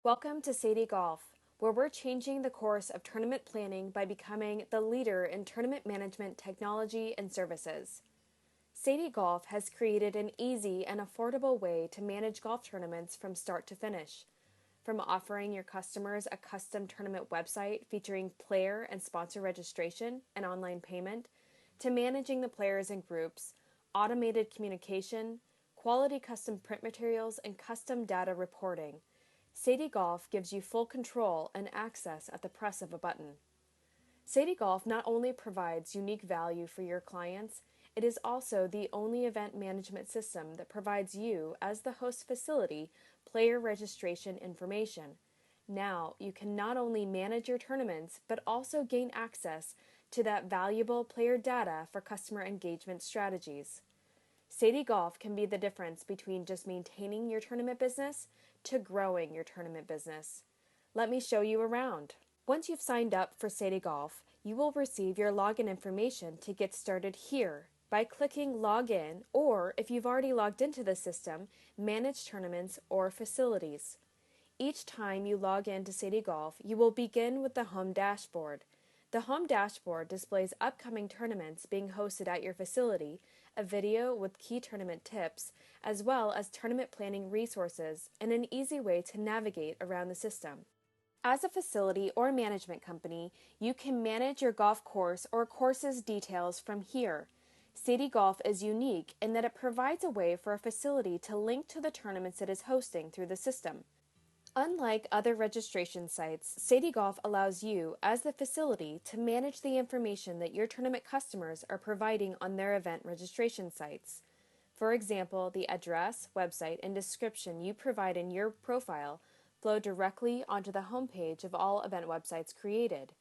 Welcome to Sadie Golf, where we're changing the course of tournament planning by becoming the leader in tournament management technology and services. Sadie Golf has created an easy and affordable way to manage golf tournaments from start to finish. From offering your customers a custom tournament website featuring player and sponsor registration and online payment, to managing the players and groups, automated communication, quality custom print materials, and custom data reporting, Sadie Golf gives you full control and access at the press of a button. Sadie Golf not only provides unique value for your clients, it is also the only event management system that provides you, as the host facility, player registration information. Now, you can not only manage your tournaments, but also gain access to that valuable player data for customer engagement strategies. Sadie Golf can be the difference between just maintaining your tournament business to growing your tournament business. Let me show you around. Once you've signed up for Sadie Golf, you will receive your login information to get started here by clicking Login, or if you've already logged into the system, Manage Tournaments or Facilities. Each time you log in to Sadie Golf, you will begin with the home dashboard. The home dashboard displays upcoming tournaments being hosted at your facility, a video with key tournament tips, as well as tournament planning resources, and an easy way to navigate around the system. As a facility or management company, you can manage your golf course or course's details from here. Sadie Golf is unique in that it provides a way for a facility to link to the tournaments it is hosting through the system. Unlike other registration sites, Sadie Golf allows you, as the facility, to manage the information that your tournament customers are providing on their event registration sites. For example, the address, website, and description you provide in your profile flow directly onto the homepage of all event websites created.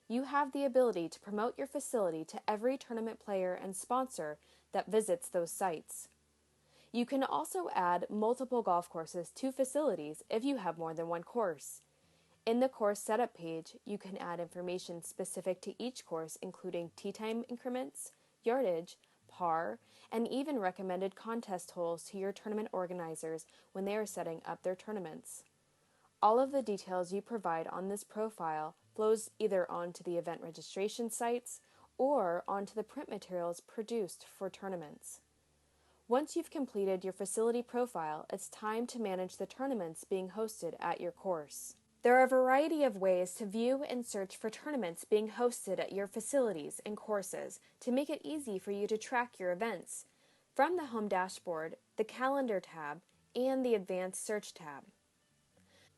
You have the ability to promote your facility to every tournament player and sponsor that visits those sites. You can also add multiple golf courses to facilities if you have more than one course. In the course setup page, you can add information specific to each course, including tee time increments, yardage, par, and even recommended contest holes to your tournament organizers when they are setting up their tournaments. All of the details you provide on this profile flows either onto the event registration sites or onto the print materials produced for tournaments. Once you've completed your facility profile, it's time to manage the tournaments being hosted at your course. There are a variety of ways to view and search for tournaments being hosted at your facilities and courses to make it easy for you to track your events, from the home dashboard, the calendar tab, and the advanced search tab.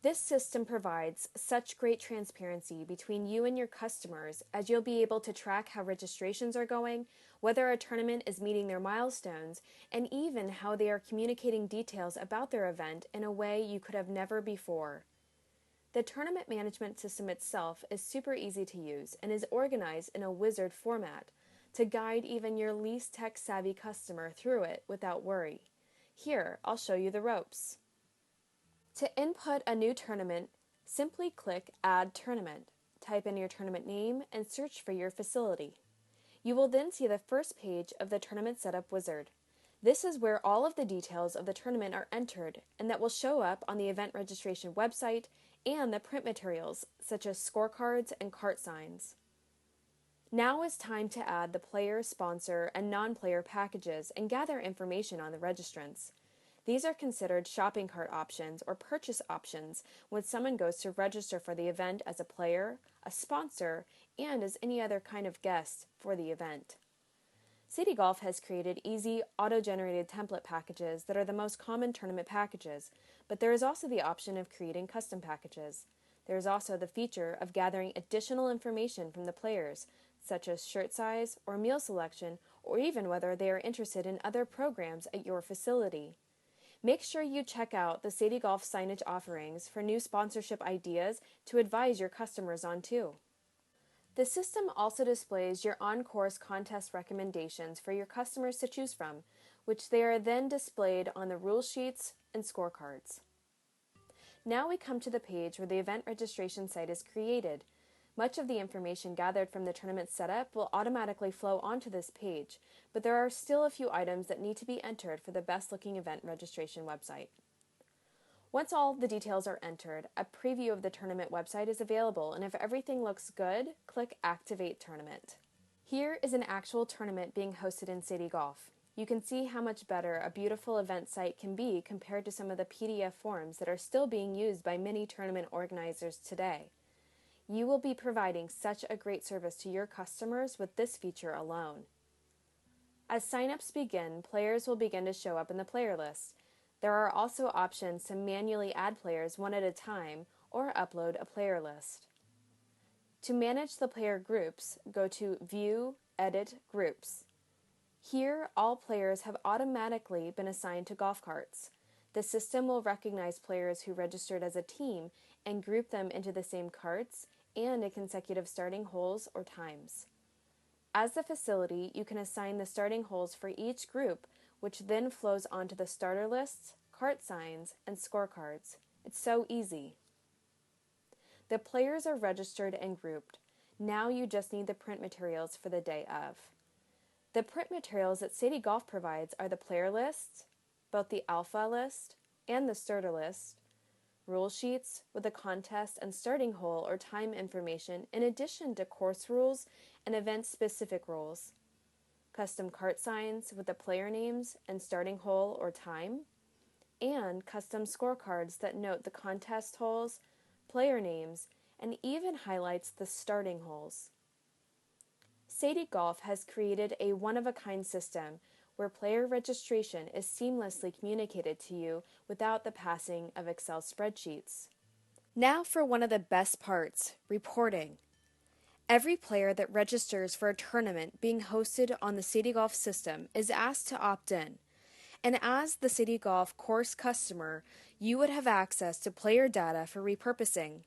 This system provides such great transparency between you and your customers, as you'll be able to track how registrations are going, whether a tournament is meeting their milestones, and even how they are communicating details about their event in a way you could have never before. The tournament management system itself is super easy to use and is organized in a wizard format to guide even your least tech-savvy customer through it without worry. Here, I'll show you the ropes. To input a new tournament, simply click Add Tournament, type in your tournament name, and search for your facility. You will then see the first page of the Tournament Setup Wizard. This is where all of the details of the tournament are entered, and that will show up on the event registration website and the print materials, such as scorecards and cart signs. Now is time to add the player, sponsor, and non-player packages and gather information on the registrants. These are considered shopping cart options or purchase options when someone goes to register for the event as a player, a sponsor, and as any other kind of guest for the event. Sadie Golf has created easy, auto-generated template packages that are the most common tournament packages, but there is also the option of creating custom packages. There is also the feature of gathering additional information from the players, such as shirt size or meal selection, or even whether they are interested in other programs at your facility. Make sure you check out the Sadie Golf signage offerings for new sponsorship ideas to advise your customers on too. The system also displays your on-course contest recommendations for your customers to choose from, which they are then displayed on the rule sheets and scorecards. Now we come to the page where the event registration site is created. Much of the information gathered from the tournament setup will automatically flow onto this page, but there are still a few items that need to be entered for the best-looking event registration website. Once all the details are entered, a preview of the tournament website is available, and if everything looks good, click Activate Tournament. Here is an actual tournament being hosted in Sadie Golf. You can see how much better a beautiful event site can be compared to some of the PDF forms that are still being used by many tournament organizers today. You will be providing such a great service to your customers with this feature alone. As signups begin, players will begin to show up in the player list. There are also options to manually add players one at a time or upload a player list. To manage the player groups, go to View, Edit Groups. Here, all players have automatically been assigned to golf carts. The system will recognize players who registered as a team and group them into the same carts and in consecutive starting holes or times. As the facility, you can assign the starting holes for each group, which then flows onto the starter lists, cart signs, and scorecards. It's so easy. The players are registered and grouped. Now you just need the print materials for the day of. The print materials that Sadie Golf provides are the player lists, both the alpha list and the starter list, rule sheets with the contest and starting hole or time information in addition to course rules and event-specific rules, custom cart signs with the player names and starting hole or time, and custom scorecards that note the contest holes, player names, and even highlights the starting holes. Sadie Golf has created a one-of-a-kind system where player registration is seamlessly communicated to you without the passing of Excel spreadsheets. Now for one of the best parts, reporting. Every player that registers for a tournament being hosted on the Sadie Golf system is asked to opt in. And as the Sadie Golf course customer, you would have access to player data for repurposing.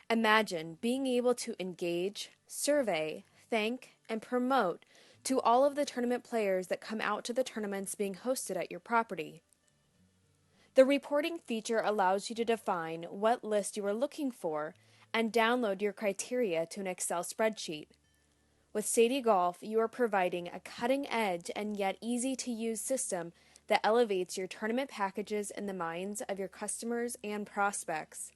Imagine being able to engage, survey, thank, and promote to all of the tournament players that come out to the tournaments being hosted at your property. The reporting feature allows you to define what list you are looking for and download your criteria to an Excel spreadsheet. With Sadie Golf, you are providing a cutting-edge and yet easy-to-use system that elevates your tournament packages in the minds of your customers and prospects.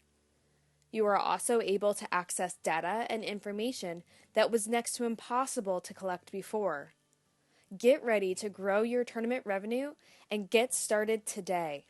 You are also able to access data and information that was next to impossible to collect before. Get ready to grow your tournament revenue and get started today.